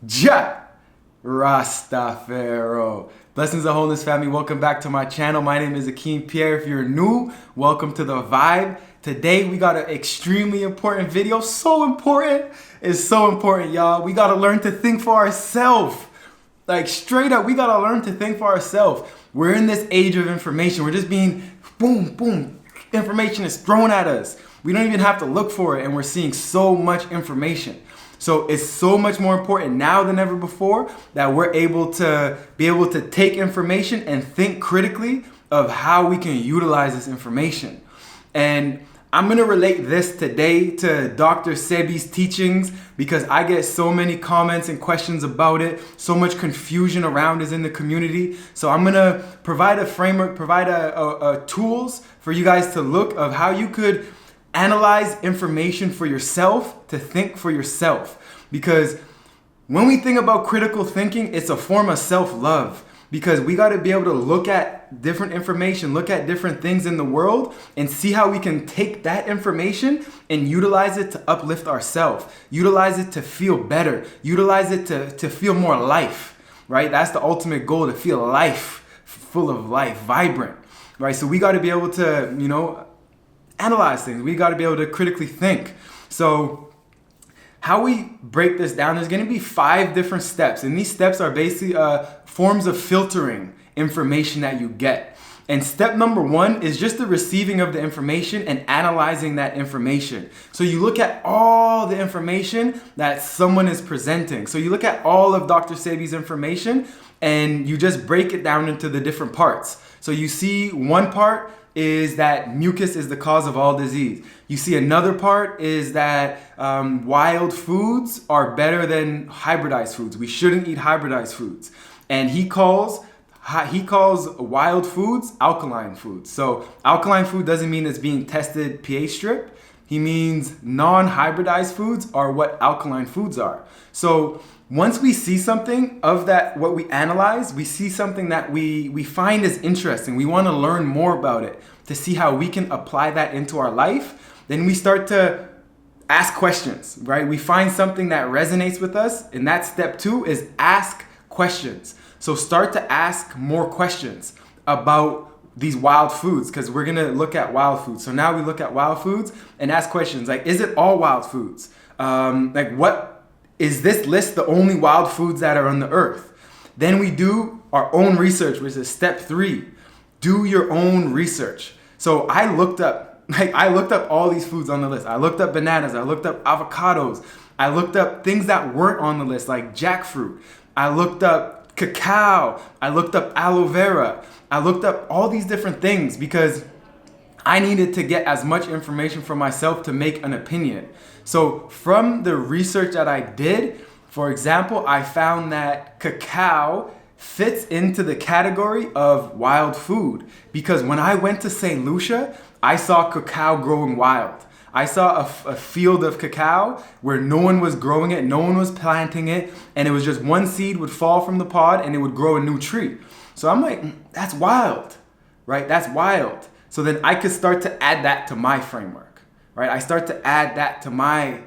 Ja Rastafaro. Blessings of wholeness, family. Welcome back to my channel. My name is Akeem. Pierre, if you're new, welcome to the vibe. Today we got an extremely important video. So important. It's so important, y'all. We gotta learn to think for ourselves. Like straight up, we gotta learn to think for ourselves. We're in this age of information. We're just being boom, boom. Information is thrown at us. We don't even have to look for it, and we're seeing so much information. So it's so much more important now than ever before that we're able to take information and think critically of how we can utilize this information. And I'm going to relate this today to Dr. Sebis' teachings because I get so many comments and questions about it, so much confusion around it in the community. So I'm going to provide a framework, provide a tools for you guys to look of how you could analyze information for yourself, to think for yourself. Because when we think about critical thinking, it's a form of self-love. Because we got to be able to look at different information, look at different things in the world, and see how we can take that information and utilize it to uplift ourselves, utilize it to feel better, utilize it to feel more life, right? That's the ultimate goal, to feel life, full of life, vibrant, right? So we got to be able to, analyze things. We got to be able to critically think. So how we break this down, there's going to be 5 different steps. And these steps are basically forms of filtering information that you get. And step number 1 is just the receiving of the information and analyzing that information. So you look at all the information that someone is presenting. So you look at all of Dr. Sebis' information and you just break it down into the different parts. So you see one part is that mucus is the cause of all disease. You see another part is that wild foods are better than hybridized foods. We shouldn't eat hybridized foods. And he calls wild foods alkaline foods. So alkaline food doesn't mean it's being tested pH strip. He means non-hybridized foods are what alkaline foods are. So once we see something of that, what we analyze, we see something that we find is interesting. We want to learn more about it to see how we can apply that into our life. Then we start to ask questions, right? We find something that resonates with us. And that step 2 is ask questions. So start to ask more questions about these wild foods, because we're going to look at wild foods. So now we look at wild foods and ask questions like, is it all wild foods? What is this list the only wild foods that are on the earth? Then we do our own research, which is step 3. Do your own research. So I looked up all these foods on the list. I looked up bananas. I looked up avocados. I looked up things that weren't on the list, like jackfruit. I looked up cacao. I looked up aloe vera. I looked up all these different things because I needed to get as much information for myself to make an opinion. So from the research that I did, for example, I found that cacao fits into the category of wild food because when I went to St. Lucia, I saw cacao growing wild. I saw a field of cacao where no one was growing it, no one was planting it, and it was just one seed would fall from the pod and it would grow a new tree. So I'm like, that's wild, right? That's wild. So then I could start to add that to my framework, right? I start to add that to my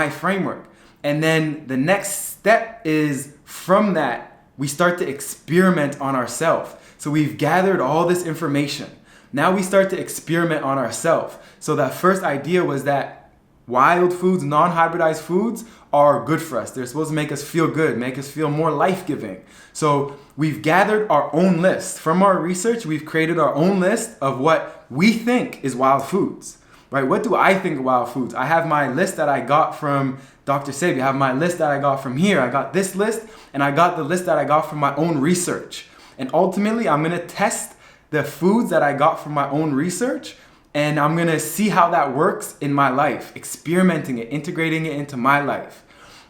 framework. And then the next step is from that, we start to experiment on ourselves. So we've gathered all this information. Now we start to experiment on ourselves. So that first idea was that wild foods, non-hybridized foods are good for us. They're supposed to make us feel good, make us feel more life-giving. So we've gathered our own list. From our research, we've created our own list of what we think is wild foods, right? What do I think of wild foods? I have my list that I got from Dr. Sebi. I have my list that I got from here. I got this list, and I got the list that I got from my own research. And ultimately, I'm going to test the foods that I got from my own research, and I'm going to see how that works in my life, experimenting it, integrating it into my life.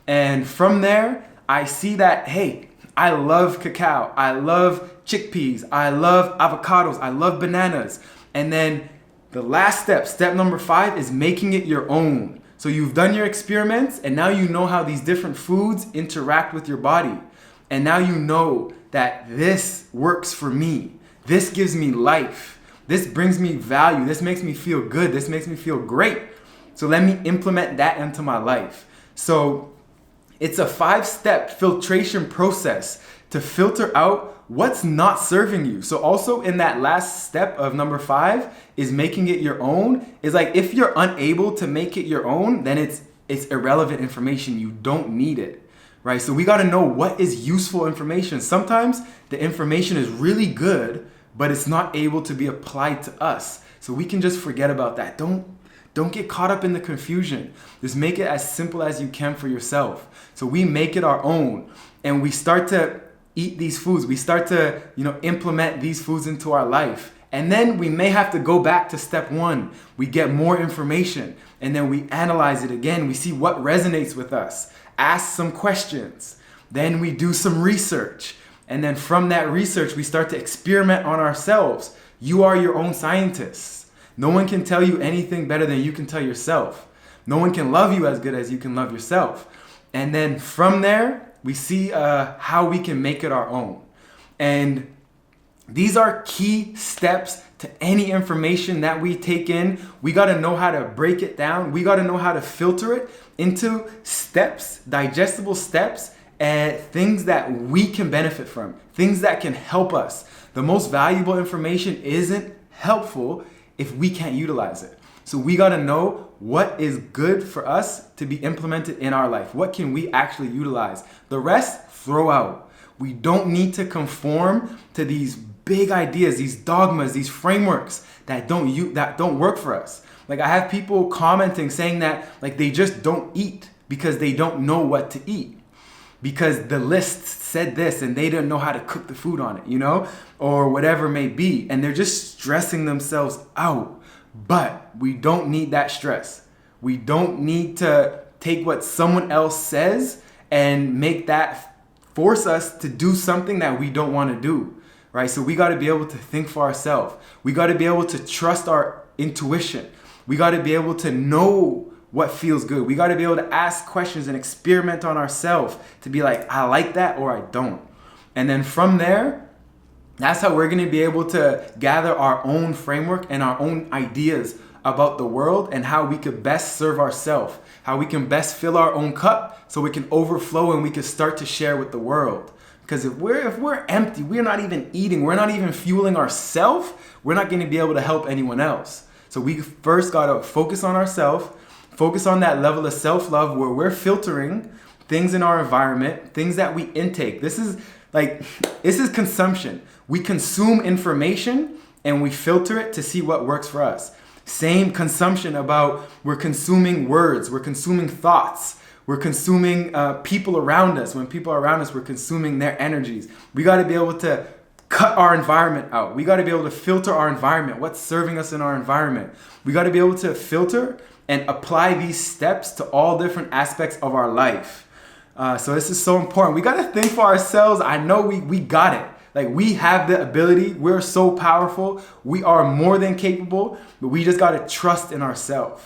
And from there, I see that, hey, I love cacao. I love chickpeas. I love avocados. I love bananas. And then the last step, step number 5, is making it your own. So you've done your experiments, and now you know how these different foods interact with your body. And now you know that this works for me. This gives me life. This brings me value. This makes me feel good. This makes me feel great. So let me implement that into my life. So It's a 5-step filtration process to filter out what's not serving you. So also in that last step of number 5 is making it your own. Is like if you're unable to make it your own, then it's irrelevant information. You don't need it, right? So we got to know what is useful information. Sometimes the information is really good, but it's not able to be applied to us. So we can just forget about that. Don't get caught up in the confusion. Just make it as simple as you can for yourself. So we make it our own, and we start to eat these foods. We start to, implement these foods into our life. And then we may have to go back to step 1. We get more information, and then we analyze it again. We see what resonates with us. Ask some questions. Then we do some research. And then from that research, we start to experiment on ourselves. You are your own scientist. No one can tell you anything better than you can tell yourself. No one can love you as good as you can love yourself. And then from there, we see how we can make it our own. And these are key steps to any information that we take in. We got to know how to break it down. We got to know how to filter it into steps, digestible steps, and things that we can benefit from, things that can help us. The most valuable information isn't helpful if we can't utilize it. So we got to know what is good for us to be implemented in our life. What can we actually utilize? The rest, throw out. We don't need to conform to these big ideas, these dogmas, these frameworks that don't work for us. Like I have people commenting saying that like they just don't eat because they don't know what to eat, because the list said this and they didn't know how to cook the food on it, or whatever it may be. And they're just stressing themselves out. But we don't need that stress. We don't need to take what someone else says and make that force us to do something that we don't want to do, right? So we got to be able to think for ourselves. We got to be able to trust our intuition. We got to be able to know what feels good. We got to be able to ask questions and experiment on ourselves to be like, I like that or I don't. And then from there, that's how we're going to be able to gather our own framework and our own ideas about the world and how we could best serve ourselves, how we can best fill our own cup so we can overflow and we can start to share with the world. Because if we're empty, we're not even eating, we're not even fueling ourselves, we're not going to be able to help anyone else. So we first got to focus on ourselves, focus on that level of self-love where we're filtering things in our environment, things that we intake. This is consumption. We consume information and we filter it to see what works for us. Same consumption about we're consuming words, we're consuming thoughts, we're consuming people around us. When people are around us, we're consuming their energies. We got to be able to cut our environment out. We got to be able to filter our environment. What's serving us in our environment? We got to be able to filter and apply these steps to all different aspects of our life. So this is so important. We got to think for ourselves. I know we got it. Like we have the ability. We're so powerful. We are more than capable, but we just got to trust in ourselves.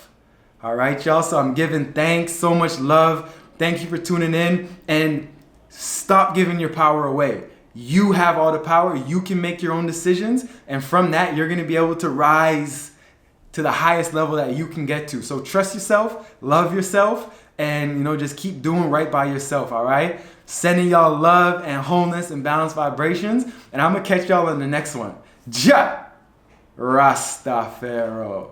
All right, y'all. So I'm giving thanks, so much love. Thank you for tuning in, and stop giving your power away. You have all the power. You can make your own decisions. And from that, you're going to be able to rise to the highest level that you can get to. So trust yourself, love yourself, and just keep doing right by yourself, all right? Sending y'all love and wholeness and balanced vibrations. And I'm going to catch y'all in the next one. Ja Rastafaro.